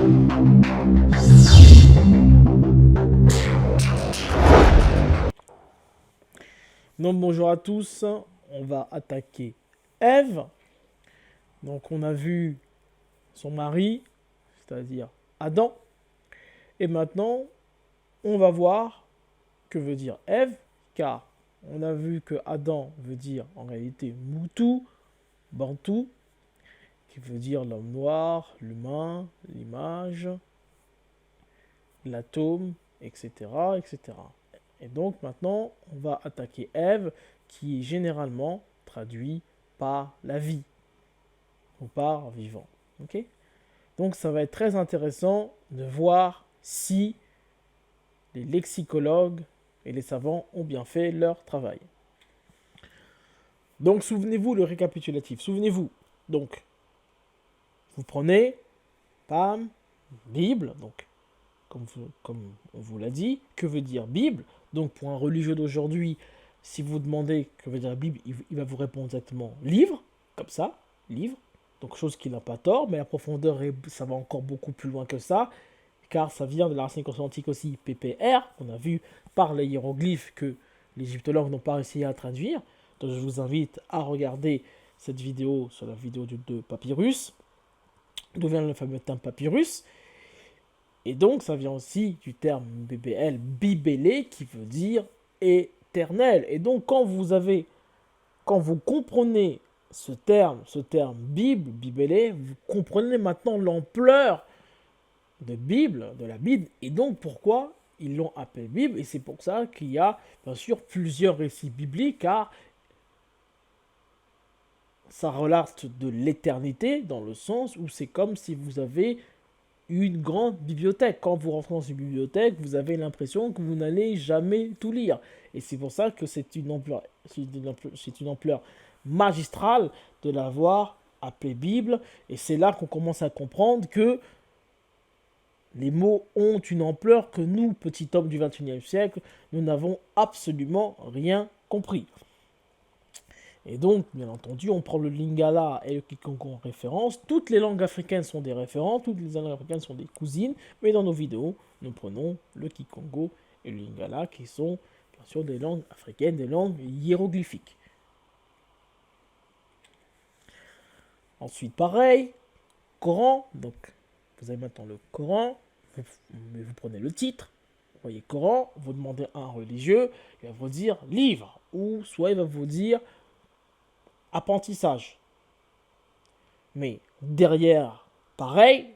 Donc bonjour à tous, on va attaquer Ève. Donc on a vu son mari, c'est-à-dire Adam. Et maintenant, on va voir que veut dire Ève, car on a vu que Adam veut dire en réalité Moutou, Bantou, qui veut dire l'homme noir, l'humain, l'image, l'atome, etc., etc. Et donc maintenant, on va attaquer Ève, qui est généralement traduit par la vie, ou par vivant. Ok. Donc ça va être très intéressant de voir si les lexicologues et les savants ont bien fait leur travail. Donc souvenez-vous le récapitulatif. Souvenez-vous. Donc, vous prenez, pam, Bible, donc comme on vous l'a dit, que veut dire Bible. Donc pour un religieux d'aujourd'hui, si vous demandez que veut dire Bible, il va vous répondre exactement livre, comme ça, livre. Donc chose qui n'a pas tort, mais la profondeur, ça va encore beaucoup plus loin que ça, car ça vient de la racine consonantique aussi PPR, qu'on a vu par les hiéroglyphes que les égyptologues n'ont pas réussi à traduire. Donc je vous invite à regarder cette vidéo sur la vidéo de Papyrus, d'où vient le fameux terme papyrus. Et donc, ça vient aussi du terme BBL, bibélé, qui veut dire éternel. Et donc, quand vous comprenez ce terme Bible, bibélé, vous comprenez maintenant l'ampleur de Bible, de la Bible, et donc pourquoi ils l'ont appelé Bible. Et c'est pour ça qu'il y a, bien sûr, plusieurs récits bibliques, car ça relate de l'éternité, dans le sens où c'est comme si vous avez une grande bibliothèque. Quand vous rentrez dans une bibliothèque, vous avez l'impression que vous n'allez jamais tout lire. Et c'est pour ça que c'est une ampleur magistrale de l'avoir appelée Bible. Et c'est là qu'on commence à comprendre que les mots ont une ampleur que nous, petits hommes du XXIe siècle, nous n'avons absolument rien compris. Et donc, bien entendu, on prend le Lingala et le Kikongo en référence. Toutes les langues africaines sont des référents, toutes les langues africaines sont des cousines, mais dans nos vidéos, nous prenons le Kikongo et le Lingala, qui sont bien sûr des langues africaines, des langues hiéroglyphiques. Ensuite, pareil, Coran. Donc, vous avez maintenant le Coran, vous prenez le titre, vous voyez Coran, vous demandez à un religieux, il va vous dire livre, ou soit il va vous dire apprentissage. Mais derrière, pareil,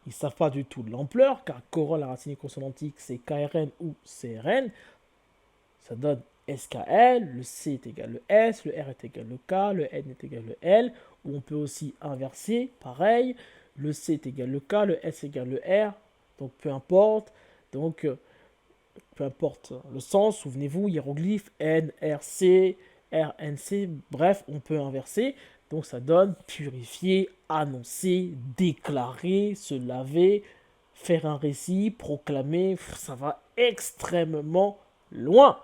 ils ne savent pas du tout l'ampleur, car Coran, la racine consonantique, c'est KRN ou CRN. Ça donne SKL, le C est égal le S, le R est égal le K, le N est égal le L, ou on peut aussi inverser, pareil, le C est égal le K, le S est égal le R, donc peu importe, donc peu importe le sens, souvenez-vous, hiéroglyphe, N, R, C, R, N, C, bref, on peut inverser, donc ça donne purifier, annoncer, déclarer, se laver, faire un récit, proclamer, ça va extrêmement loin.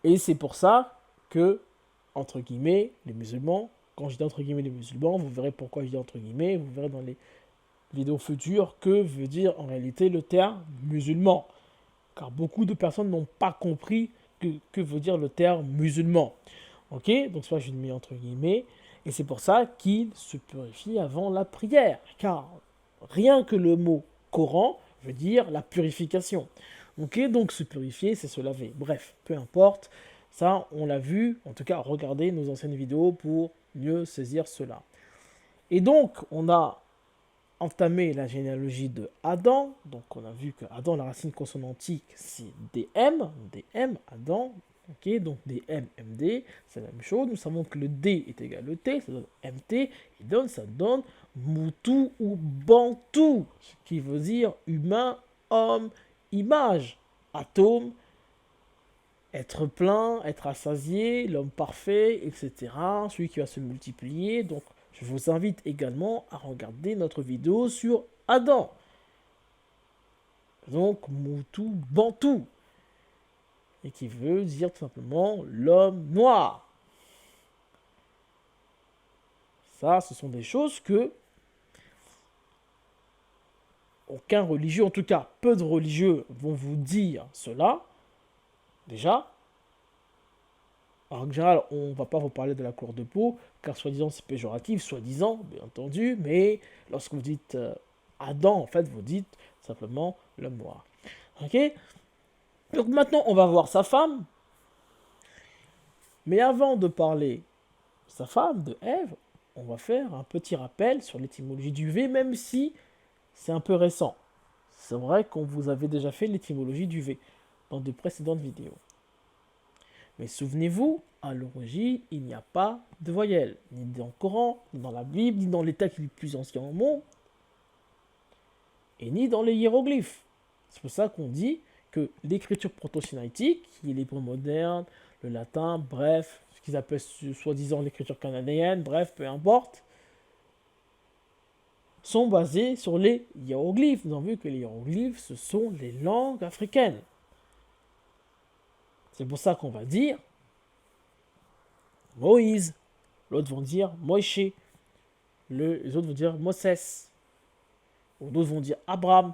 Et c'est pour ça que, entre guillemets, les musulmans, quand je dis entre guillemets les musulmans, vous verrez pourquoi je dis entre guillemets, vous verrez dans les vidéos futures que veut dire en réalité le terme musulman. Car beaucoup de personnes n'ont pas compris que veut dire le terme musulman. Ok, donc soit je le mets entre guillemets, et c'est pour ça qu'il se purifie avant la prière. Car rien que le mot Coran veut dire la purification. Ok, donc se purifier, c'est se laver. Bref, peu importe. Ça, on l'a vu. En tout cas, regardez nos anciennes vidéos pour mieux saisir cela. Et donc, on a entamé la généalogie de Adam. Donc, on a vu que Adam, la racine consonantique, c'est DM. DM, Adam. Ok, donc DM, MD, c'est la même chose. Nous savons que le D est égal au T, ça donne MT. Et donc, ça donne Moutou ou Bantou, ce qui veut dire humain, homme, image, atome, être plein, être assasié, l'homme parfait, etc. Celui qui va se multiplier. Donc, je vous invite également à regarder notre vidéo sur Adam. Donc, Moutou Bantou. Et qui veut dire tout simplement l'homme noir. Ça, ce sont des choses que aucun religieux, en tout cas peu de religieux vont vous dire cela, déjà. En général, on ne va pas vous parler de la couleur de peau, car soi-disant c'est péjoratif, soi-disant, bien entendu, mais lorsque vous dites Adam, en fait, vous dites simplement l'homme noir. Ok? Donc maintenant, on va voir sa femme, mais avant de parler de sa femme, de Ève, on va faire un petit rappel sur l'étymologie du V, même si c'est un peu récent. C'est vrai qu'on vous avait déjà fait l'étymologie du V dans de précédentes vidéos. Mais souvenez-vous, à l'origine, il n'y a pas de voyelles, ni dans le Coran, ni dans la Bible, ni dans les textes les plus anciens au monde, et ni dans les hiéroglyphes. C'est pour ça qu'on dit que l'écriture proto-sinaïtique, qui est l'hébreu moderne, le latin, bref, ce qu'ils appellent soi-disant l'écriture canadienne, bref, peu importe, sont basés sur les hiéroglyphes. Nous avons vu que les hiéroglyphes, ce sont les langues africaines. C'est pour ça qu'on va dire Moïse. L'autre vont dire Moïse. Les autres vont dire Moses. Ou d'autres vont dire Abraham.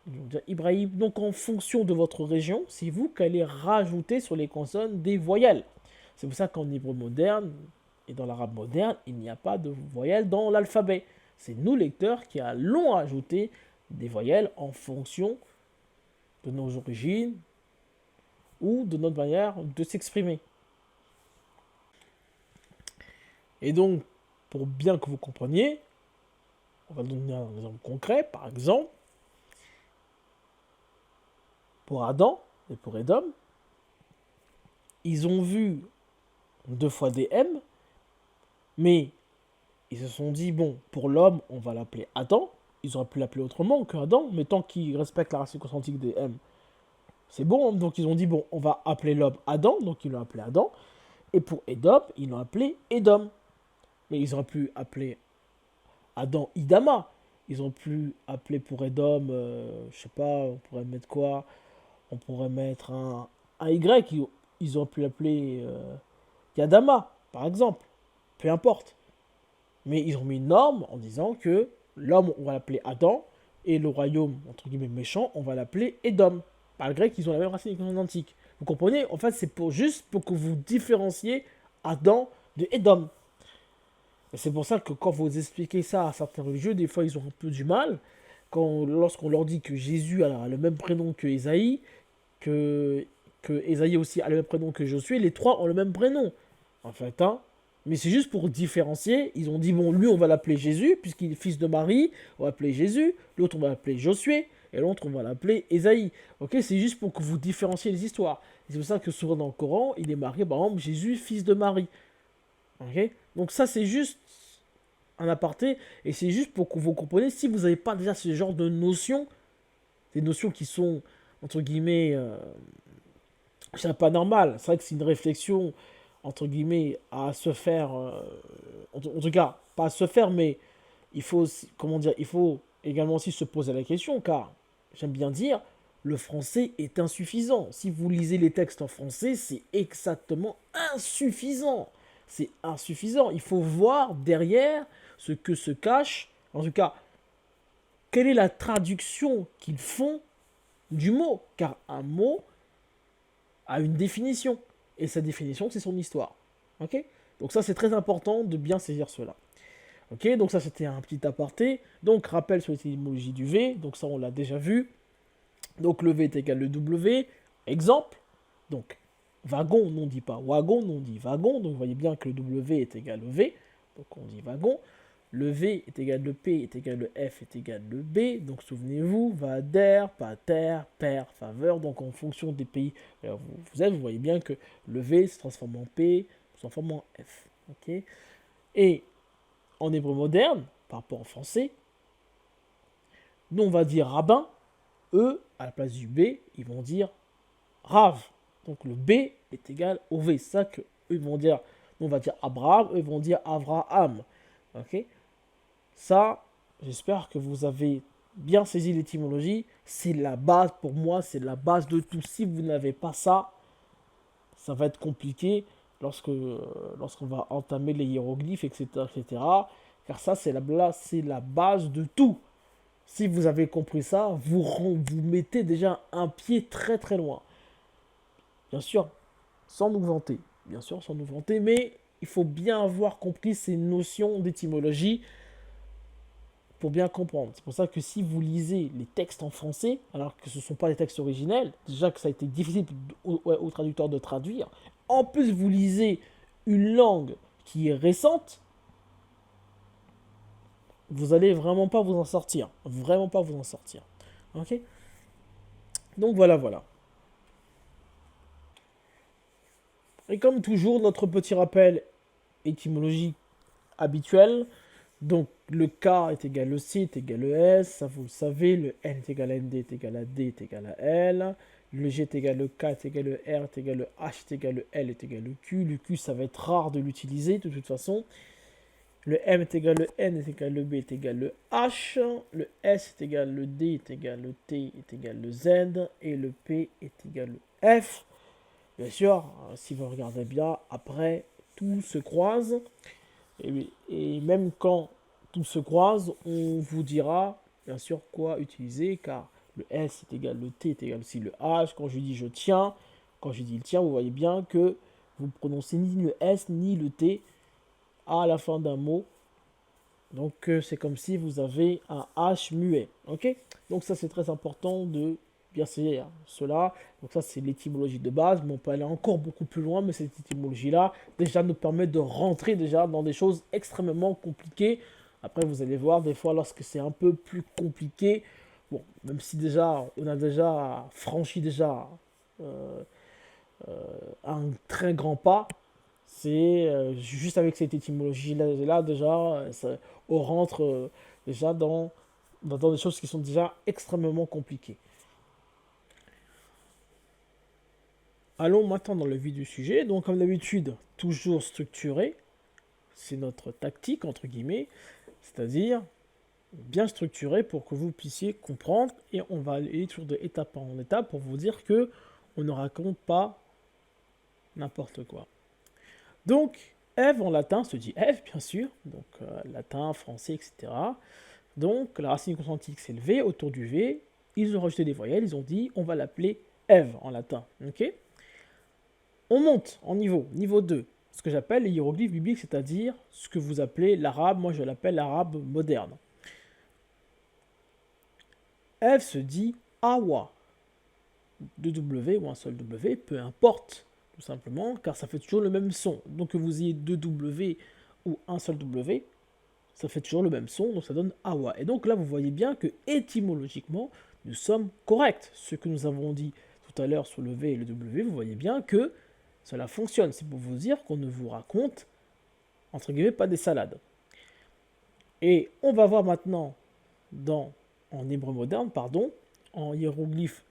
Ils vont dire Ibrahim. Donc en fonction de votre région, c'est vous qui allez rajouter sur les consonnes des voyelles. C'est pour ça qu'en hébreu moderne et dans l'arabe moderne, il n'y a pas de voyelles dans l'alphabet. C'est nous, lecteurs, qui allons ajouter des voyelles en fonction de nos origines ou de notre manière de s'exprimer. Et donc, pour bien que vous compreniez, on va donner un exemple concret. Par exemple, pour Adam et pour Édom, ils ont vu 2 fois des M, mais ils se sont dit, bon, pour l'homme, on va l'appeler Adam. Ils auraient pu l'appeler autrement que Adam, mais tant qu'ils respectent la racine consonantique des M, c'est bon. Donc ils ont dit, bon, on va appeler l'homme Adam, donc ils l'ont appelé Adam. Et pour Édom, ils l'ont appelé Édom. Mais ils auraient pu appeler Adam Idama. Ils ont pu appeler pour Édom, je sais pas, on pourrait mettre quoi? On pourrait mettre un Y. Ils ont pu l'appeler Yadama, par exemple. Peu importe. Mais ils ont mis une norme en disant que l'homme, on va l'appeler Adam, et le royaume, entre guillemets, méchant, on va l'appeler Édom. Malgré qu'ils ont la même racine consonantique. Vous comprenez? En fait, c'est juste pour que vous différenciez Adam de Édom. Et c'est pour ça que quand vous expliquez ça à certains religieux, des fois ils ont un peu du mal. Lorsqu'on leur dit que Jésus a le même prénom que Ésaïe, que Ésaïe aussi a le même prénom que Josué, les trois ont le même prénom. En fait, hein. Mais c'est juste pour différencier. Ils ont dit, bon, lui, on va l'appeler Jésus, puisqu'il est fils de Marie, on va l'appeler Jésus. L'autre, on va l'appeler Josué. Et l'autre, on va l'appeler Ésaïe. Ok, c'est juste pour que vous différenciez les histoires. Et c'est pour ça que souvent dans le Coran, il est marqué, par exemple, Jésus, fils de Marie. Ok. Donc ça, c'est juste un aparté. Et c'est juste pour que vous compreniez, si vous n'avez pas déjà ce genre de notions, des notions qui sont, entre guillemets, je dirais pas normales. C'est vrai que c'est une réflexion entre guillemets, à se faire, en tout cas, pas à se faire, mais il faut, comment dire, il faut également aussi se poser la question, car, j'aime bien dire, le français est insuffisant. Si vous lisez les textes en français, c'est exactement insuffisant. C'est insuffisant. Il faut voir derrière ce que se cache, en tout cas, quelle est la traduction qu'ils font du mot, car un mot a une définition. Et sa définition, c'est son histoire. Ok. Donc ça, c'est très important de bien saisir cela. Ok, donc ça, c'était un petit aparté. Donc, rappel sur l'étymologie du V. Donc ça, on l'a déjà vu. Donc, le V est égal le W. Exemple. Donc, wagon, on dit pas wagon, on dit wagon. Donc, vous voyez bien que le W est égal au V. Donc, on dit wagon. Le V est égal le P est égal le F est égal le B. Donc souvenez-vous, vader, pater, père, faveur. Donc en fonction des pays vous voyez bien que le V se transforme en P, se transforme en F. Okay. Et en hébreu moderne, par rapport au français, nous on va dire rabbin. Eux, à la place du B, ils vont dire Rav. Donc le B est égal au V. C'est ça qu'eux vont dire. Nous on va dire Abraham, eux ils vont dire Avraham. Ok. Ça, j'espère que vous avez bien saisi l'étymologie. C'est la base, pour moi, c'est la base de tout. Si vous n'avez pas ça, ça va être compliqué lorsqu'on va entamer les hiéroglyphes, etc., etc. Car ça, c'est la base de tout. Si vous avez compris ça, vous mettez déjà un pied très très loin. Bien sûr, sans nous vanter. Bien sûr, sans nous vanter, mais il faut bien avoir compris ces notions d'étymologie pour bien comprendre. C'est pour ça que si vous lisez les textes en français, alors que ce ne sont pas des textes originels, déjà que ça a été difficile au traducteur de traduire, en plus vous lisez une langue qui est récente, vous allez vraiment pas vous en sortir. Vraiment pas vous en sortir. Ok. Donc voilà, voilà. Et comme toujours, notre petit rappel étymologique habituel. Donc le K est égal au C est égal au S, ça vous le savez, le N est égal à ND est égal à D est égal à L, le G est égal au K est égal au R est égal au H est égal au L est égal au Q, le Q ça va être rare de l'utiliser de toute façon, le M est égal au N est égal au B est égal au H, le S est égal au D est égal au T est égal au Z, et le P est égal au F. Bien sûr, si vous regardez bien, après, tout se croise. Et même quand tout se croise, on vous dira bien sûr quoi utiliser, car le S est égal, le T est égal aussi le H. Quand je dis je tiens, quand je dis il tient, vous voyez bien que vous prononcez ni le S ni le T à la fin d'un mot. Donc c'est comme si vous avez un H muet. Ok. Donc ça c'est très important de bien saisir cela. Donc ça c'est l'étymologie de base, mais on peut aller encore beaucoup plus loin, mais cette étymologie-là déjà nous permet de rentrer déjà dans des choses extrêmement compliquées. Après vous allez voir, des fois lorsque c'est un peu plus compliqué, bon, même si déjà on a déjà franchi déjà euh, un très grand pas, c'est juste avec cette étymologie-là déjà, on rentre déjà dans des choses qui sont déjà extrêmement compliquées. Allons maintenant dans le vif du sujet. Donc, comme d'habitude, toujours structuré. C'est notre tactique, entre guillemets. C'est-à-dire bien structuré pour que vous puissiez comprendre. Et on va aller toujours d'étape en étape pour vous dire que on ne raconte pas n'importe quoi. Donc, Ève en latin se dit Ève, bien sûr. Donc, latin, français, etc. Donc, la racine consonantique, c'est le V. Autour du V, ils ont rajouté des voyelles. Ils ont dit on va l'appeler Ève en latin. Ok. On monte en niveau 2, ce que j'appelle les hiéroglyphes bibliques, c'est-à-dire ce que vous appelez l'arabe, moi je l'appelle l'arabe moderne. Ève se dit Awa, 2W ou un seul W, peu importe, tout simplement, car ça fait toujours le même son. Donc que vous ayez 2W ou un seul W, ça fait toujours le même son, donc ça donne Awa. Et donc là, vous voyez bien que étymologiquement, nous sommes corrects. Ce que nous avons dit tout à l'heure sur le V et le W, vous voyez bien que cela fonctionne. C'est pour vous dire qu'on ne vous raconte, entre guillemets, pas des salades. Et on va voir maintenant en hébreu moderne, pardon, en hiéroglyphe,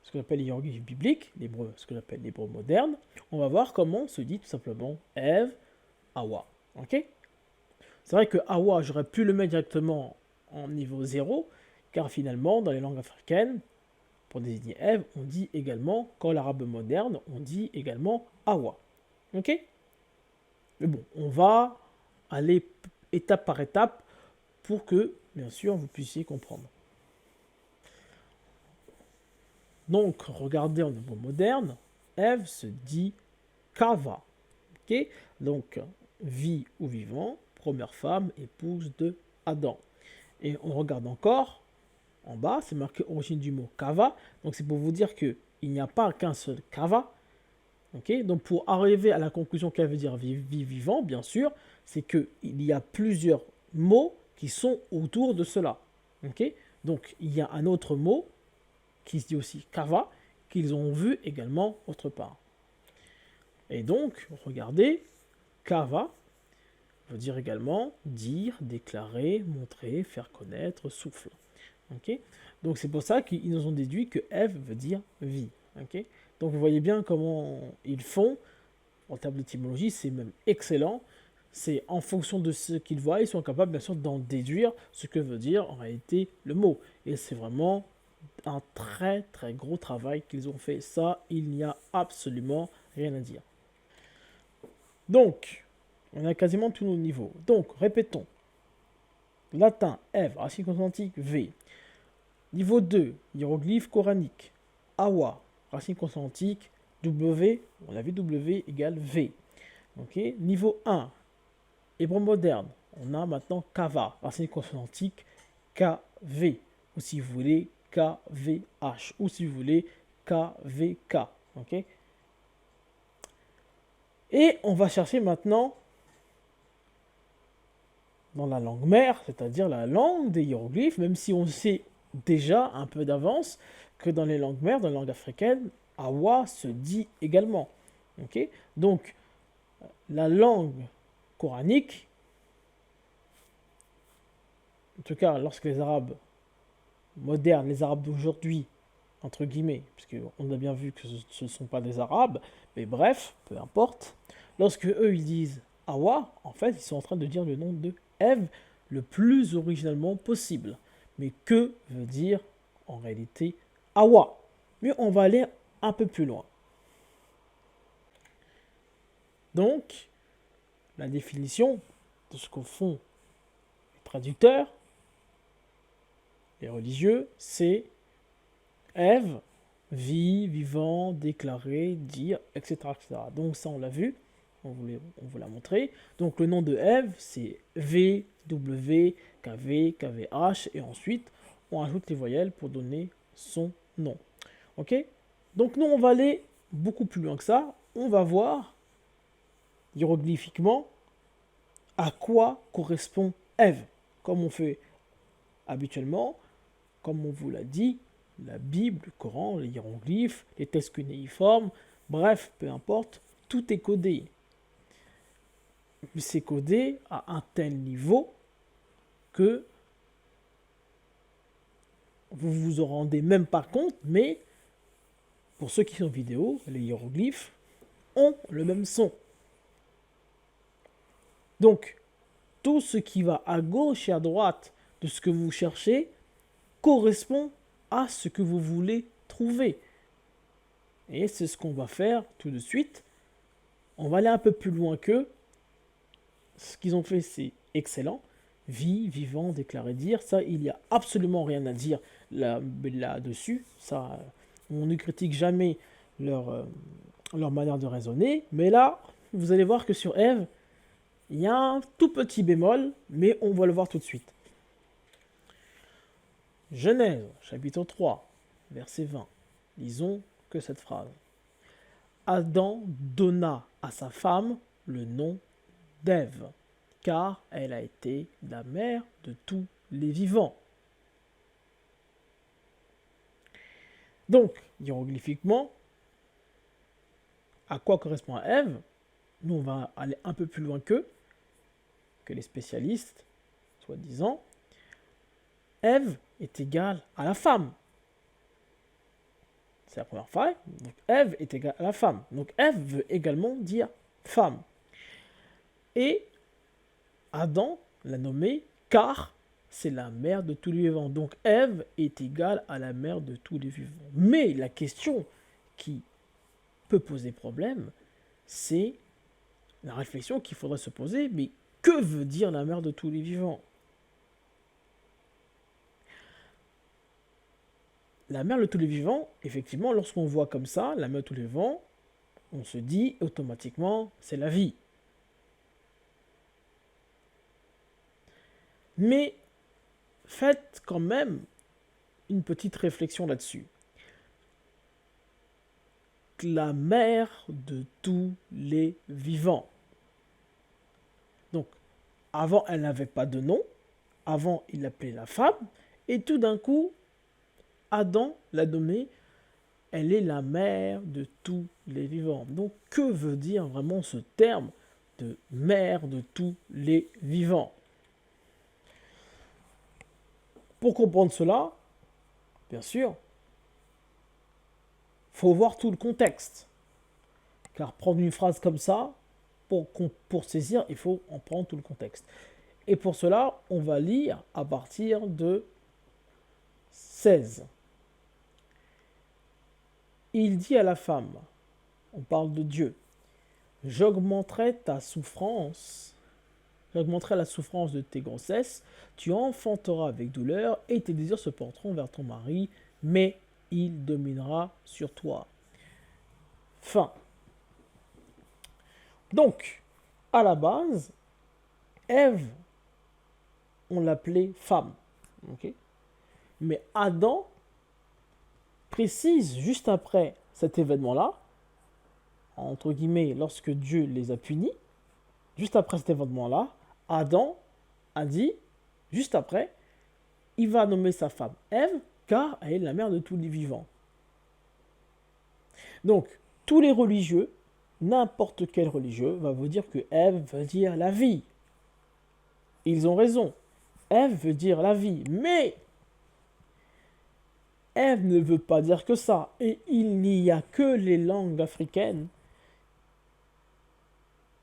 ce que j'appelle hiéroglyphe biblique, l'hébreu, ce que j'appelle l'hébreu moderne, on va voir comment se dit tout simplement Ève, Awa. Ok. C'est vrai que Awa, j'aurais pu le mettre directement en niveau 0, car finalement, dans les langues africaines, pour désigner Ève, on dit également, quand l'arabe moderne, on dit également Awa. Ok. Mais bon, on va aller étape par étape pour que, bien sûr, vous puissiez comprendre. Donc, regardez en hébreu moderne, Ève se dit Kava. Ok. Donc, vie ou vivant, première femme, épouse de Adam. Et on regarde encore, en bas, c'est marqué origine du mot Kava. Donc, c'est pour vous dire qu'il n'y a pas qu'un seul Kava. Okay. Donc, pour arriver à la conclusion qu'elle veut dire vie vivant, bien sûr, c'est qu'il y a plusieurs mots qui sont autour de cela. Okay. Donc, il y a un autre mot qui se dit aussi Kava, qu'ils ont vu également autre part. Et donc, regardez, Kava veut dire également dire, déclarer, montrer, faire connaître, souffle. Okay. Donc, c'est pour ça qu'ils nous ont déduit que Ève veut dire vie. Okay. Donc vous voyez bien comment ils font. En termes d'étymologie, c'est même excellent. C'est en fonction de ce qu'ils voient, ils sont capables bien sûr d'en déduire ce que veut dire en réalité le mot. Et c'est vraiment un très très gros travail qu'ils ont fait. Ça, il n'y a absolument rien à dire. Donc, on a quasiment tous nos niveaux. Donc, répétons. Latin, Ève, racine consonantique, V. Niveau 2, hiéroglyphe coranique. Awa, racine consonantique, W, on a vu W égale V. Ok. Niveau 1, hébreu moderne, on a maintenant Kava, racine consonantique, KV. Ou si vous voulez, KVH. Ou si vous voulez, KVK. Ok. Et on va chercher maintenant dans la langue mère, c'est-à-dire la langue des hiéroglyphes, même si on sait déjà un peu d'avance que dans les langues mères, dans les langues africaines, Awa se dit également. Okay. Donc, la langue coranique, en tout cas lorsque les Arabes modernes, les Arabes d'aujourd'hui, entre guillemets, puisqu'on a bien vu que ce ne sont pas des Arabes, mais bref, peu importe, lorsque eux ils disent Awa, en fait, ils sont en train de dire le nom de Ève le plus originalement possible. Mais que veut dire en réalité Awa? Mais on va aller un peu plus loin. Donc, la définition de ce qu'au font les traducteurs, les religieux, c'est Ève, vie, vivant, déclaré, dire, etc., etc. Donc ça, on l'a vu, on vous l'a montré. Donc le nom de Ève, c'est V, W, KV, KVH, et ensuite, on ajoute les voyelles pour donner son nom. Ok? Donc nous, on va aller beaucoup plus loin que ça. On va voir, hiéroglyphiquement, à quoi correspond Ève, comme on fait habituellement, comme on vous l'a dit, la Bible, le Coran, les hiéroglyphes, les textes cunéiformes, bref, peu importe, tout est codé. C'est codé à un tel niveau que vous vous en rendez même pas compte, mais pour ceux qui sont vidéo, les hiéroglyphes ont le même son. Donc, tout ce qui va à gauche et à droite de ce que vous cherchez correspond à ce que vous voulez trouver. Et c'est ce qu'on va faire tout de suite. On va aller un peu plus loin qu'eux. Ce qu'ils ont fait, c'est excellent. Vie, vivant, déclarer, dire. Ça, il n'y a absolument rien à dire là-dessus. Ça, on ne critique jamais leur manière de raisonner. Mais là, vous allez voir que sur Ève, il y a un tout petit bémol, mais on va le voir tout de suite. Genèse, chapitre 3, verset 20. Lisons que cette phrase. Adam donna à sa femme le nom d'Ève, car elle a été la mère de tous les vivants. Donc, hiéroglyphiquement, à quoi correspond Ève? Nous, on va aller un peu plus loin que les spécialistes, soi-disant. Ève est égale à la femme. C'est la première fois. Donc, Ève est égale à la femme. Donc, Ève veut également dire femme. Et Adam l'a nommé car c'est la mère de tous les vivants. Donc, Ève est égale à la mère de tous les vivants. Mais la question qui peut poser problème, c'est la réflexion qu'il faudrait se poser. Mais que veut dire la mère de tous les vivants? La mère de tous les vivants, effectivement, lorsqu'on voit comme ça, la mère de tous les vivants, on se dit automatiquement, c'est la vie. Mais faites quand même une petite réflexion là-dessus. La mère de tous les vivants. Donc, avant, elle n'avait pas de nom. Avant, il l'appelait la femme. Et tout d'un coup, Adam l'a nommée. Elle est la mère de tous les vivants. Donc, que veut dire vraiment ce terme de mère de tous les vivants? Pour comprendre cela, bien sûr, il faut voir tout le contexte. Car prendre une phrase comme ça, pour saisir, il faut en prendre tout le contexte. Et pour cela, on va lire à partir de 16. Il dit à la femme, on parle de Dieu, j'augmenterai ta souffrance j'augmenterai la souffrance de tes grossesses, tu enfanteras avec douleur, et tes désirs se porteront vers ton mari, mais il dominera sur toi. Fin. Donc, à la base, Ève, on l'appelait femme. Ok. Mais Adam précise juste après cet événement-là, entre guillemets, lorsque Dieu les a punis, juste après cet événement-là, Adam a dit, juste après, il va nommer sa femme Ève, car elle est la mère de tous les vivants. Donc, tous les religieux, n'importe quel religieux, va vous dire que Ève veut dire la vie. Ils ont raison. Ève veut dire la vie. Mais Ève ne veut pas dire que ça. Et il n'y a que les langues africaines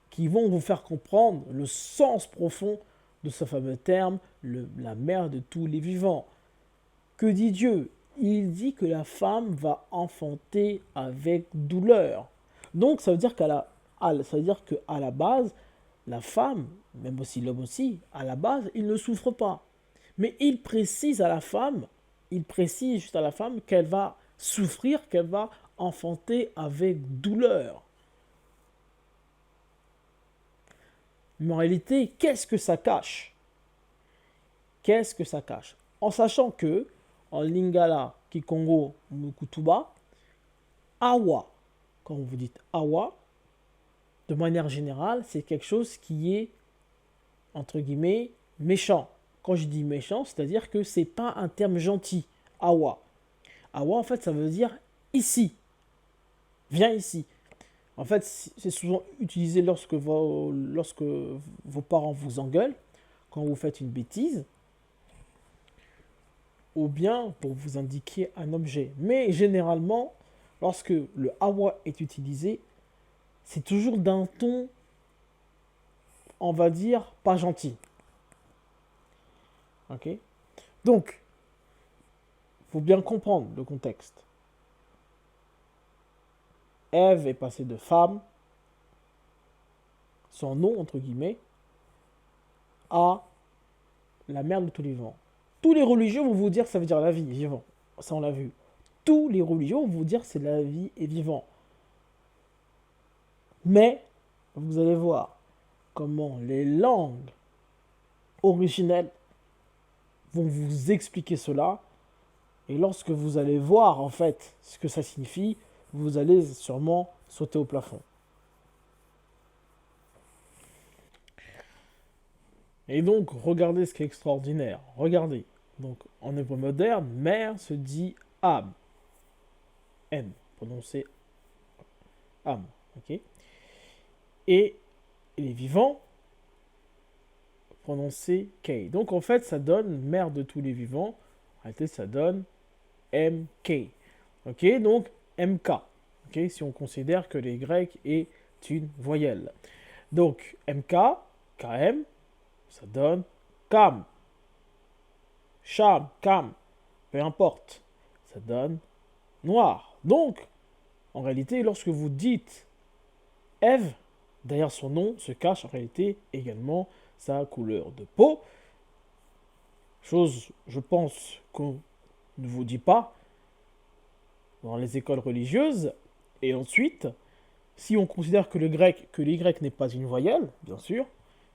qui vont vous faire comprendre le sens profond de ce fameux terme, la mère de tous les vivants. Que dit Dieu? Il dit que la femme va enfanter avec douleur. Donc ça veut dire qu'à la base, la femme, même aussi l'homme aussi, à la base, il ne souffre pas. Mais il précise juste à la femme qu'elle va souffrir, qu'elle va enfanter avec douleur. Mais en réalité, qu'est-ce que ça cache? Qu'est-ce que ça cache? En sachant que, en Lingala, Kikongo, Mukutuba, Awa, quand vous dites Awa, de manière générale, c'est quelque chose qui est, entre guillemets, méchant. Quand je dis méchant, c'est-à-dire que c'est pas un terme gentil. Awa. Awa, en fait, ça veut dire ici. Viens ici. En fait, c'est souvent utilisé lorsque vos parents vous engueulent, quand vous faites une bêtise, ou bien pour vous indiquer un objet. Mais généralement, lorsque le awa est utilisé, c'est toujours d'un ton, on va dire, pas gentil. Ok? Donc, il faut bien comprendre le contexte. Ève est passée de femme, son nom, entre guillemets, à la mère de tous les vivants. Tous les religieux vont vous dire que ça veut dire la vie, vivant. Ça, on l'a vu. Tous les religieux vont vous dire que c'est la vie et vivant. Mais, vous allez voir comment les langues originelles vont vous expliquer cela. Et lorsque vous allez voir, en fait, ce que ça signifie, vous allez sûrement sauter au plafond. Et donc, regardez ce qui est extraordinaire. Regardez. Donc, en hébreu moderne, mère se dit âme. M, prononcé âme. Ok. Et les vivants, prononcé K. Donc, en fait, ça donne mère de tous les vivants. En réalité, ça donne MK. Ok. Donc, MK. Ok. Si on considère que les Grecs est une voyelle. Donc, MK, KM, ça donne Kam. Cham, Kam, peu importe, ça donne noir. Donc, en réalité, lorsque vous dites Ève, derrière son nom se cache en réalité également sa couleur de peau. Chose, je pense, qu'on ne vous dit pas dans les écoles religieuses. Et ensuite, si on considère que l'Y n'est pas une voyelle, bien sûr,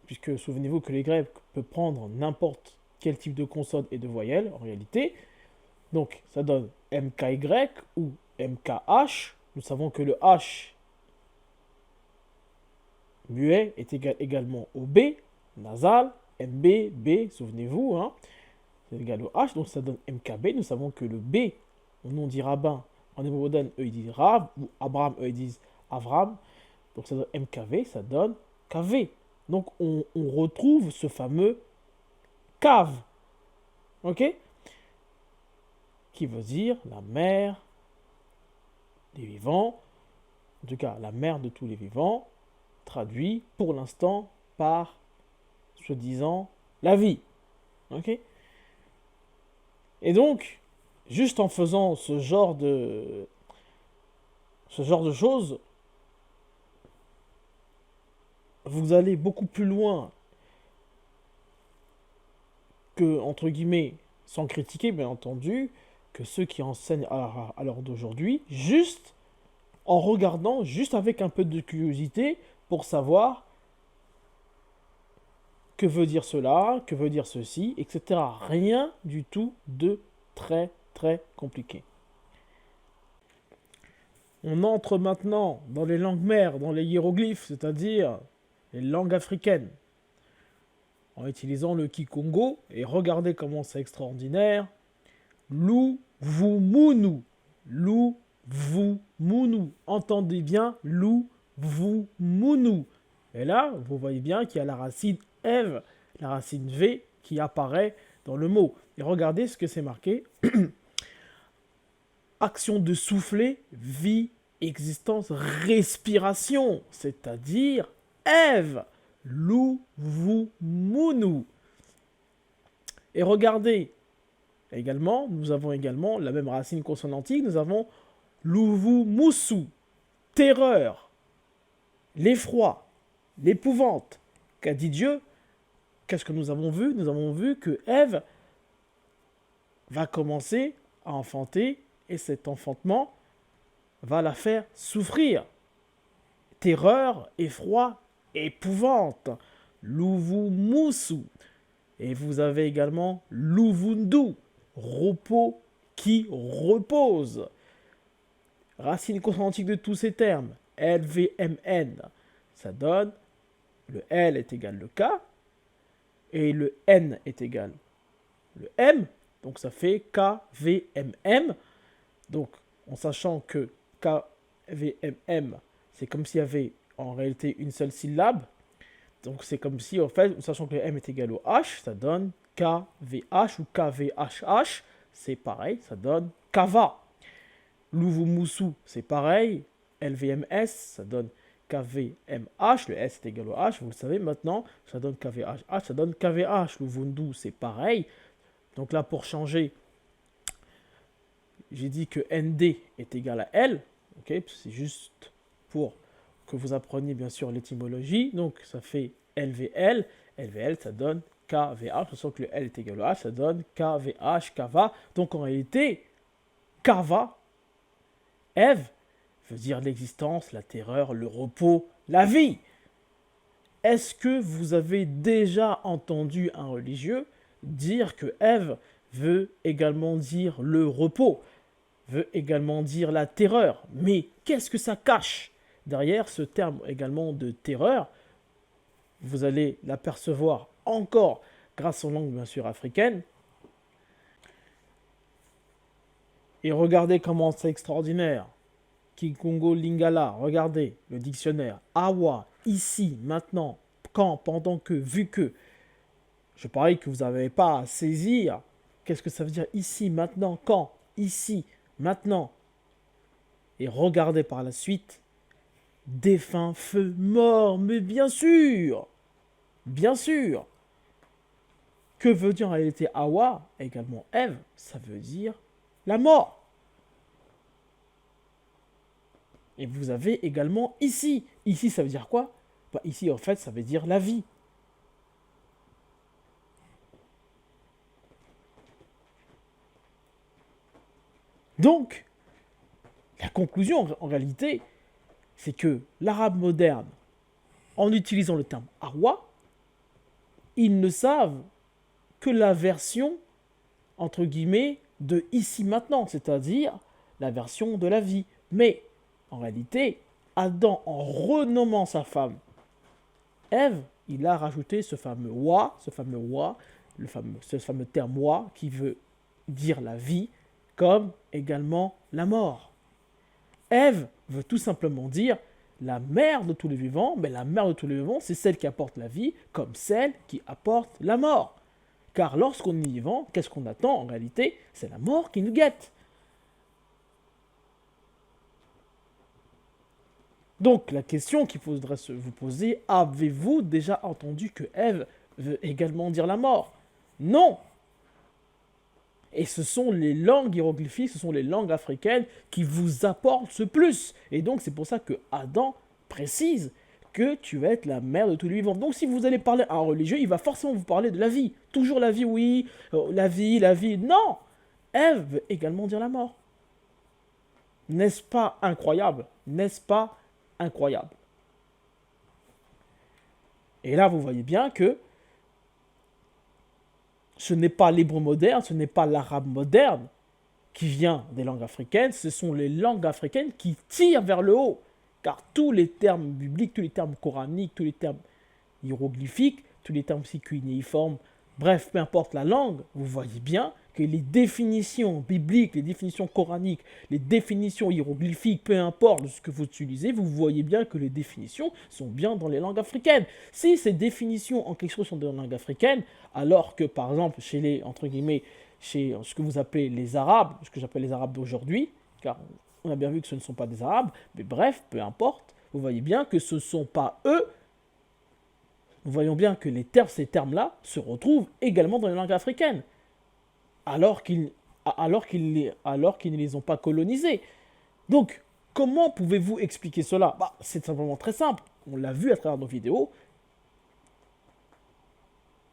puisque souvenez-vous que l'Y peut prendre n'importe quel type de consonne et de voyelle en réalité. Donc ça donne MKY ou MKH. Nous savons que le H muet est égal également au B, nasal, MB, B, souvenez-vous, hein, c'est égal au H, donc ça donne MKB. Nous savons que le B, au nom dit rabbin, en hébreu moderne, eux ils disent Rab, ou Abraham, eux ils disent Avram, donc ça donne MKV, ça donne KV. Donc on retrouve ce fameux cave, ok, qui veut dire la mère des vivants, en tout cas la mère de tous les vivants, traduit pour l'instant par soi-disant la vie, ok. Et donc, juste en faisant ce genre de choses, vous allez beaucoup plus loin que, entre guillemets, sans critiquer bien entendu, que ceux qui enseignent à l'heure d'aujourd'hui, juste en regardant, juste avec un peu de curiosité, pour savoir que veut dire cela, que veut dire ceci, etc. Rien du tout de très très compliqué. On entre maintenant dans les langues mères, dans les hiéroglyphes, c'est-à-dire les langues africaines, en utilisant le Kikongo, et regardez comment c'est extraordinaire. Louvumunu. Louvumunu. Entendez bien, Louvumunu. Et là, vous voyez bien qu'il y a la racine Ève, la racine V, qui apparaît dans le mot. Et regardez ce que c'est marqué. Action de souffler, vie, existence, respiration. C'est-à-dire Ève. Louvumunu. Et regardez, également, nous avons également la même racine consonantique, nous avons Louvumusu, terreur, l'effroi, l'épouvante. Qu'a dit Dieu? Qu'est-ce que nous avons vu? Nous avons vu que Ève va commencer à enfanter et cet enfantement va la faire souffrir. Terreur, effroi, épouvante. Louvumusu. Et vous avez également Luvundu, repos qui repose. Racine consonantique de tous ces termes, LVMN, ça donne le L est égal le K, et le N est égal le M, donc ça fait KVMM. Donc en sachant que KVMM, c'est comme s'il y avait en réalité une seule syllabe, donc c'est comme si, en fait, sachant que le M est égal au H, ça donne KVH ou KVHH, c'est pareil, ça donne Kava. Louvumusu, c'est pareil, LVMS, ça donne KVMH, le S est égal au H, vous le savez maintenant, ça donne KVHH, ça donne KVH. Louvundu, c'est pareil. Donc là, pour changer, j'ai dit que ND est égal à L, ok, c'est juste pour que vous appreniez bien sûr l'étymologie. Donc ça fait LVL. LVL, ça donne KVH. Je sens que le L est égal au H, ça donne KVH, Kava. Donc en réalité, Kava, Ève, veut dire l'existence, la terreur, le repos, la vie. Est-ce que vous avez déjà entendu un religieux dire que Ève veut également dire le repos, veut également dire la terreur? Mais qu'est-ce que ça cache derrière ce terme également de terreur? Vous allez l'apercevoir encore grâce aux langues bien sûr africaines. Et regardez comment c'est extraordinaire. Kikongo Lingala, regardez le dictionnaire. Awa, ici, maintenant, quand, pendant que, vu que. Je parie que vous n'avez pas à saisir. Qu'est-ce que ça veut dire ici, maintenant, quand, ici, maintenant. Et regardez par la suite. Défunt, feu, mort, mais bien sûr. Bien sûr. Que veut dire en réalité Awa, également Ève? Ça veut dire la mort. Et vous avez également ici. Ici, ça veut dire quoi? Ici, en fait, ça veut dire la vie. Donc, la conclusion, en réalité, c'est que l'arabe moderne, en utilisant le terme Awa, ils ne savent que la version, entre guillemets, de ici maintenant, c'est-à-dire la version de la vie. Mais, en réalité, Adam, en renommant sa femme Ève, il a rajouté ce fameux wa, ce fameux terme wa, qui veut dire la vie, comme également la mort. Ève veut tout simplement dire la mère de tous les vivants, mais la mère de tous les vivants, c'est celle qui apporte la vie, comme celle qui apporte la mort. Car lorsqu'on est vivant, qu'est-ce qu'on attend en réalité? C'est la mort qui nous guette. Donc la question qu'il faudrait vous poser, avez-vous déjà entendu que Ève veut également dire la mort? Non. Et ce sont les langues hiéroglyphiques, ce sont les langues africaines qui vous apportent ce plus. Et donc c'est pour ça que Adam précise que tu vas être la mère de tous les vivants. Donc si vous allez parler à un religieux, il va forcément vous parler de la vie. Toujours la vie, oui, la vie, la vie. Non! Ève veut également dire la mort. N'est-ce pas incroyable? N'est-ce pas incroyable? Et là, vous voyez bien que ce n'est pas l'hébreu moderne, ce n'est pas l'arabe moderne qui vient des langues africaines, ce sont les langues africaines qui tirent vers le haut. Car tous les termes bibliques, tous les termes coraniques, tous les termes hiéroglyphiques, tous les termes cunéiformes, bref, peu importe la langue, vous voyez bien que les définitions bibliques, les définitions coraniques, les définitions hiéroglyphiques, peu importe ce que vous utilisez, vous voyez bien que les définitions sont bien dans les langues africaines. Si ces définitions en quelque chose sont dans les langues africaines, alors que par exemple chez les, entre guillemets, chez ce que vous appelez les Arabes, ce que j'appelle les Arabes d'aujourd'hui, car on a bien vu que ce ne sont pas des Arabes, mais bref, peu importe, vous voyez bien que ce ne sont pas eux. Nous voyons bien que ces termes-là se retrouvent également dans les langues africaines, alors qu'ils ne les ont pas colonisés. Donc, comment pouvez-vous expliquer cela? C'est simplement très simple. On l'a vu à travers nos vidéos.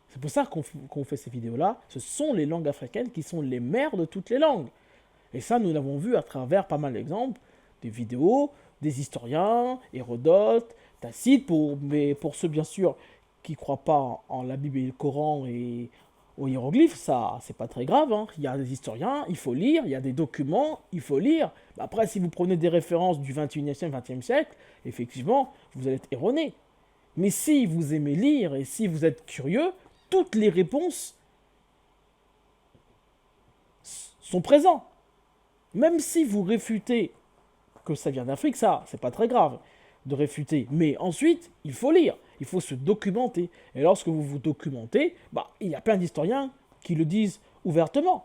C'est pour ça qu'on fait ces vidéos-là. Ce sont les langues africaines qui sont les mères de toutes les langues. Et ça, nous l'avons vu à travers pas mal d'exemples, des vidéos, des historiens, Hérodote, Tacite, mais pour ceux bien sûr qui ne croient pas en la Bible et le Coran et aux hiéroglyphes, ça, c'est pas très grave. Hein. Il y a des historiens, il faut lire, il y a des documents, il faut lire. Après, si vous prenez des références du 21e siècle, 20e siècle, effectivement, vous allez être erroné. Mais si vous aimez lire et si vous êtes curieux, toutes les réponses sont présentes. Même si vous réfutez que ça vient d'Afrique, ça, c'est pas très grave de réfuter. Mais ensuite, il faut lire, il faut se documenter. Et lorsque vous vous documentez, il y a plein d'historiens qui le disent ouvertement.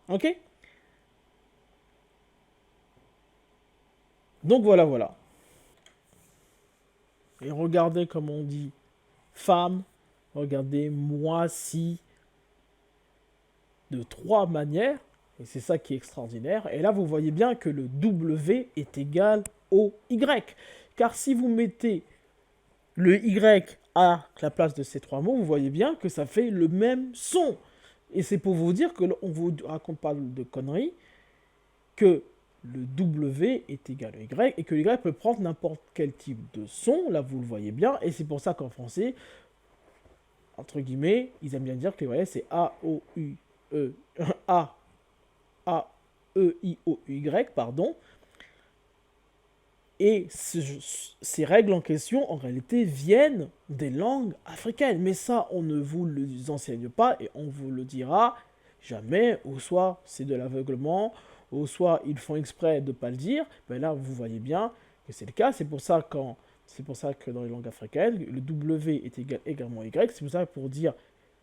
Ok? Donc voilà. Et regardez comme on dit femme, regardez moi si de 3 manières. Et c'est ça qui est extraordinaire. Et là, vous voyez bien que le W est égal au Y. Car si vous mettez le Y à la place de ces 3 mots, vous voyez bien que ça fait le même son. Et c'est pour vous dire que on vous raconte pas de conneries, que le W est égal au Y et que le Y peut prendre n'importe quel type de son. Là, vous le voyez bien. Et c'est pour ça qu'en français, entre guillemets, ils aiment bien dire que c'est A-E-I-O-U-Y, pardon. Et ces règles en question, en réalité, viennent des langues africaines. Mais ça, on ne vous les enseigne pas et on vous le dira jamais. Ou soit c'est de l'aveuglement, ou soit ils font exprès de ne pas le dire. Mais là, vous voyez bien que c'est le cas. C'est pour ça que dans les langues africaines, le W est également Y. C'est pour ça que pour dire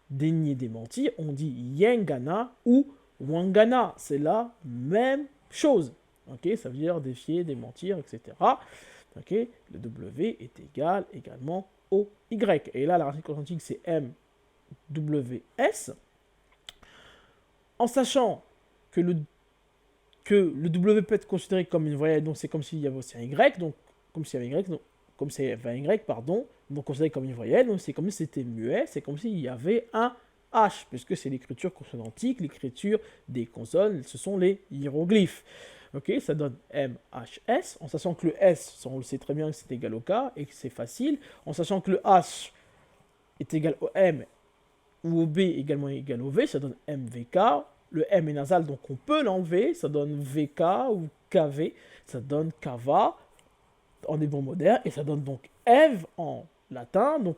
dénier, démentir, on dit Yengana ou Wangana. C'est la même chose. Ok, ça veut dire défier, démentir, etc. Ok, le W est égal également au Y. Et là, la racine quantique, c'est MWS. En sachant que le W peut être considéré comme une voyelle, donc c'est comme s'il y avait aussi un Y, donc comme s'il y avait un Y, donc comme s'il y avait un Y, pardon, donc considéré comme une voyelle, donc c'est comme si c'était muet, c'est comme s'il y avait un H, puisque c'est l'écriture consonantique, l'écriture des consonnes, ce sont les hiéroglyphes. Ok, ça donne MHS, en sachant que le S, on le sait très bien que c'est égal au K, et que c'est facile, en sachant que le H est égal au M, ou au B également égal au V, ça donne MVK, le M est nasal, donc on peut l'enlever, ça donne VK ou KV, ça donne Kava en hébreu moderne, et ça donne donc Ève en latin, donc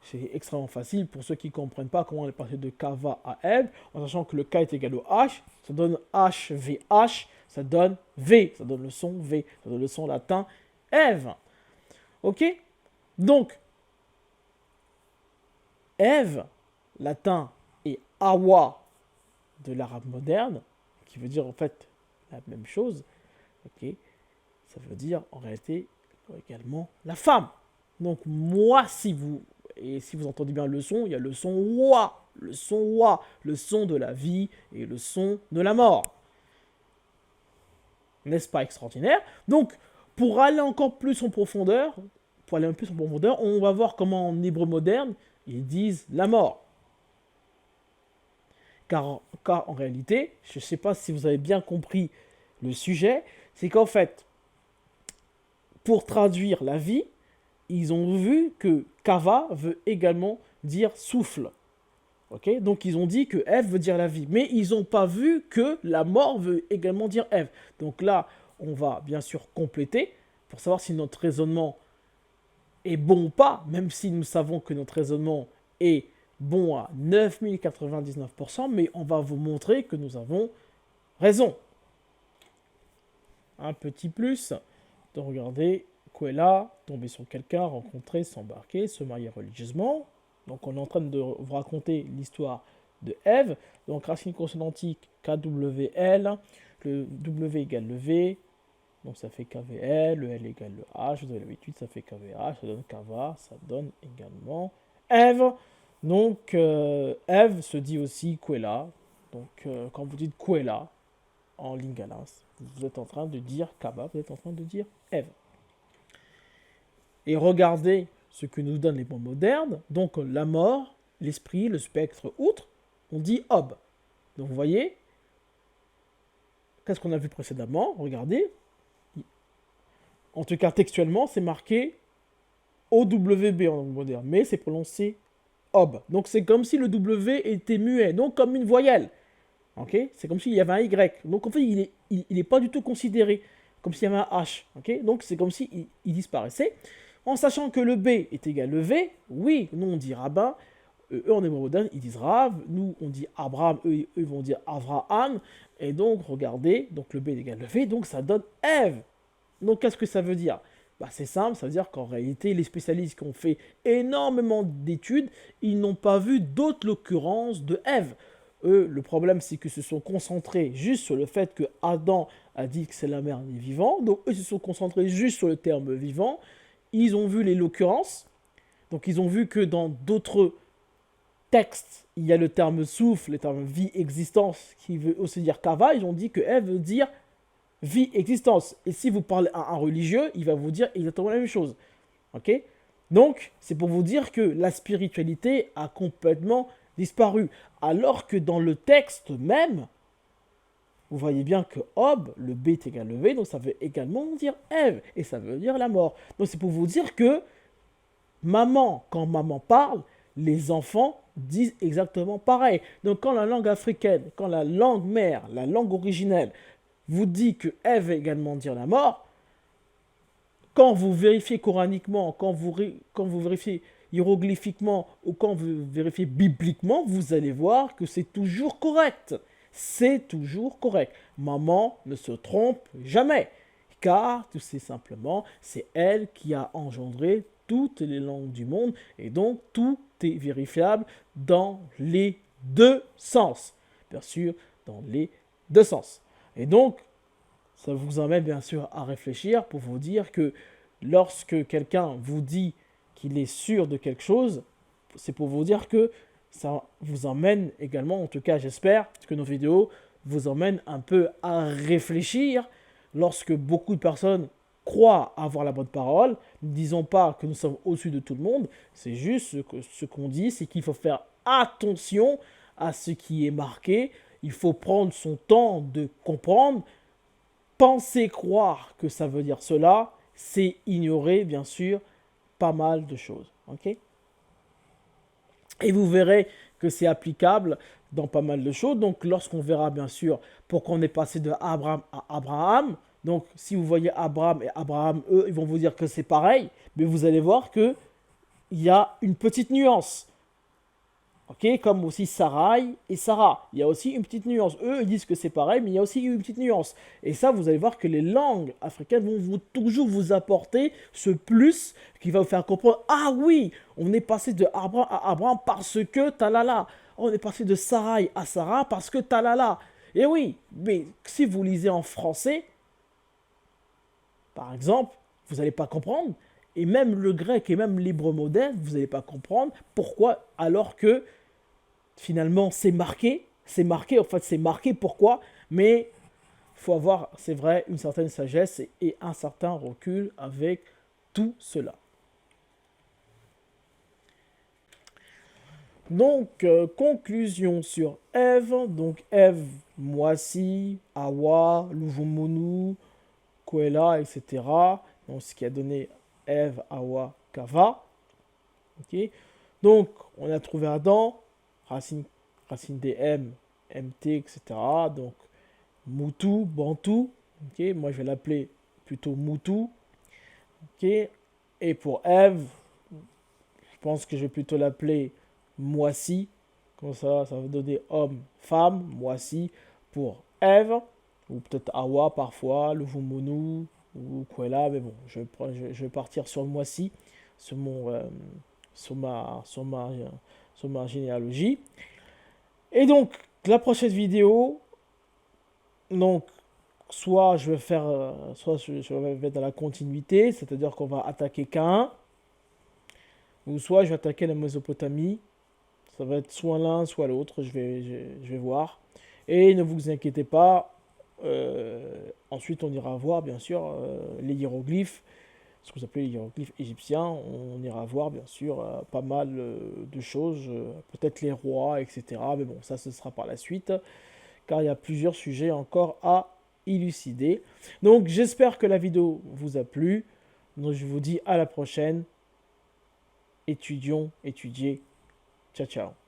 c'est extrêmement facile pour ceux qui ne comprennent pas comment on est passé de Kava à Ève, en sachant que le K est égal au H, ça donne HVH, ça donne V, ça donne le son V, ça donne le son latin Ève. Ok? Donc, Ève, latin, et Awa de l'arabe moderne, qui veut dire en fait la même chose, ok? Ça veut dire en réalité également la femme. Donc, moi, si vous entendez bien le son, il y a le son wa, le son de la vie et le son de la mort. N'est-ce pas extraordinaire? Donc, pour aller encore plus en profondeur, on va voir comment en hébreu moderne, ils disent la mort. Car en réalité, je ne sais pas si vous avez bien compris le sujet, c'est qu'en fait, pour traduire la vie, ils ont vu que kava veut également dire souffle. Okay, donc ils ont dit que Ève veut dire la vie, mais ils n'ont pas vu que la mort veut également dire Ève. Donc là, on va bien sûr compléter pour savoir si notre raisonnement est bon ou pas, même si nous savons que notre raisonnement est bon à 9099%, mais on va vous montrer que nous avons raison. Un petit plus, de regarder Quella, tomber sur quelqu'un, rencontrer, s'embarquer, se marier religieusement. Donc on est en train de vous raconter l'histoire de Ève. Donc racine consonantique KWL, le W égale le V, donc ça fait KVL, le L égale le H, vous avez l'habitude, ça fait KVH, ça donne Kava, ça donne également Ève. Donc Ève se dit aussi Quella. Donc quand vous dites Quella en lingala, vous êtes en train de dire Kava, vous êtes en train de dire Ève. Et regardez ce que nous donnent les mots modernes. Donc la mort, l'esprit, le spectre, outre, on dit Ob. Donc vous voyez, qu'est-ce qu'on a vu précédemment? Regardez. En tout cas, textuellement, c'est marqué OWB en langue moderne, mais c'est prononcé Ob. Donc c'est comme si le W était muet, donc comme une voyelle. Okay, c'est comme s'il y avait un Y. Donc en fait, il n'est pas du tout considéré comme s'il y avait un H. Okay, donc c'est comme s'il disparaissait. En sachant que le B est égal le V, oui, nous on dit rabbin, eux en hébreu moderne ils disent Rav, nous on dit Abraham, eux vont dire Avraham, et donc regardez, donc le B est égal le V, donc ça donne Ève. Donc qu'est-ce que ça veut dire? C'est simple, ça veut dire qu'en réalité les spécialistes qui ont fait énormément d'études, ils n'ont pas vu d'autres occurrences de Ève. Eux, le problème, c'est qu'ils se sont concentrés juste sur le fait que Adam a dit que c'est la mère des vivants. Donc, eux se sont concentrés juste sur le terme vivant. Ils ont vu les occurrences. Donc, ils ont vu que dans d'autres textes, il y a le terme souffle, le terme vie, existence, qui veut aussi dire kava. Ils ont dit que Ève veut dire vie, existence. Et si vous parlez à un religieux, il va vous dire exactement la même chose. Ok? Donc, c'est pour vous dire que la spiritualité a complètement disparu. Alors que dans le texte même, vous voyez bien que Ob, le B est égal le V, donc ça veut également dire Ève, et ça veut dire la mort. Donc c'est pour vous dire que maman, quand maman parle, les enfants disent exactement pareil. Donc quand la langue africaine, quand la langue mère, la langue originelle, vous dit que Ève veut également dire la mort, quand vous vérifiez coraniquement, quand vous vérifiez hiéroglyphiquement ou quand vous vérifiez bibliquement, vous allez voir que c'est toujours correct. C'est toujours correct. Maman ne se trompe jamais, car tout simplement, c'est elle qui a engendré toutes les langues du monde, et donc tout est vérifiable dans les deux sens. Bien sûr, dans les deux sens. Et donc, ça vous amène bien sûr à réfléchir pour vous dire que lorsque quelqu'un vous dit qu'il est sûr de quelque chose, c'est pour vous dire que ça vous emmène également, en tout cas j'espère que nos vidéos vous emmènent un peu à réfléchir lorsque beaucoup de personnes croient avoir la bonne parole. Ne disons pas que nous sommes au-dessus de tout le monde, c'est juste ce qu'on dit, c'est qu'il faut faire attention à ce qui est marqué, il faut prendre son temps de comprendre. Penser croire que ça veut dire cela, c'est ignorer bien sûr pas mal de choses. Ok? Et vous verrez que c'est applicable dans pas mal de choses. Donc lorsqu'on verra bien sûr pourquoi on est passé de Abraham à Abraham, donc si vous voyez Abraham et Abraham, eux, ils vont vous dire que c'est pareil, mais vous allez voir qu'il y a une petite nuance. Ok, comme aussi Sarai et Sarah. Il y a aussi une petite nuance. Eux, ils disent que c'est pareil, mais il y a aussi une petite nuance. Et ça, vous allez voir que les langues africaines vont toujours vous apporter ce plus qui va vous faire comprendre, ah oui, on est passé de Abraham à Abraham parce que talala. On est passé de Sarai à Sarah parce que talala. Et oui, mais si vous lisez en français, par exemple, vous n'allez pas comprendre. Et même le grec et même l'hébreu moderne, vous n'allez pas comprendre pourquoi, alors que finalement c'est marqué, en fait c'est marqué pourquoi, mais faut avoir, c'est vrai, une certaine sagesse et un certain recul avec tout cela. Donc, conclusion sur Ève. Donc, Ève, Moissi, Awa, Luvumunu, Koela, etc. Donc, ce qui a donné Ève, Awa, Kava. Ok. Donc, on a trouvé Adam, racine des M, MT, etc. Donc, Mutu, Bantu. Ok. Moi, je vais l'appeler plutôt Mutu. Ok. Et pour Ève, je pense que je vais plutôt l'appeler Moissi. Comme ça va donner homme, femme, Moissi pour Ève. Ou peut-être Awa parfois, Luvumunu ou Kwela. Mais bon, je vais partir sur Moissi, sur, sur, sur ma généalogie. Et donc, la prochaine vidéo, donc, soit je vais faire, soit je vais mettre dans la continuité, c'est-à-dire qu'on va attaquer Caïn, ou soit je vais attaquer la Mésopotamie. Ça va être soit l'un, soit l'autre, je vais voir. Et ne vous inquiétez pas, ensuite on ira voir bien sûr les hiéroglyphes, ce que vous appelez les hiéroglyphes égyptiens. On ira voir bien sûr pas mal de choses, peut-être les rois, etc. Mais bon, ça ce sera par la suite, car il y a plusieurs sujets encore à élucider. Donc j'espère que la vidéo vous a plu. Donc je vous dis à la prochaine. Étudions, étudiez. Ciao, ciao.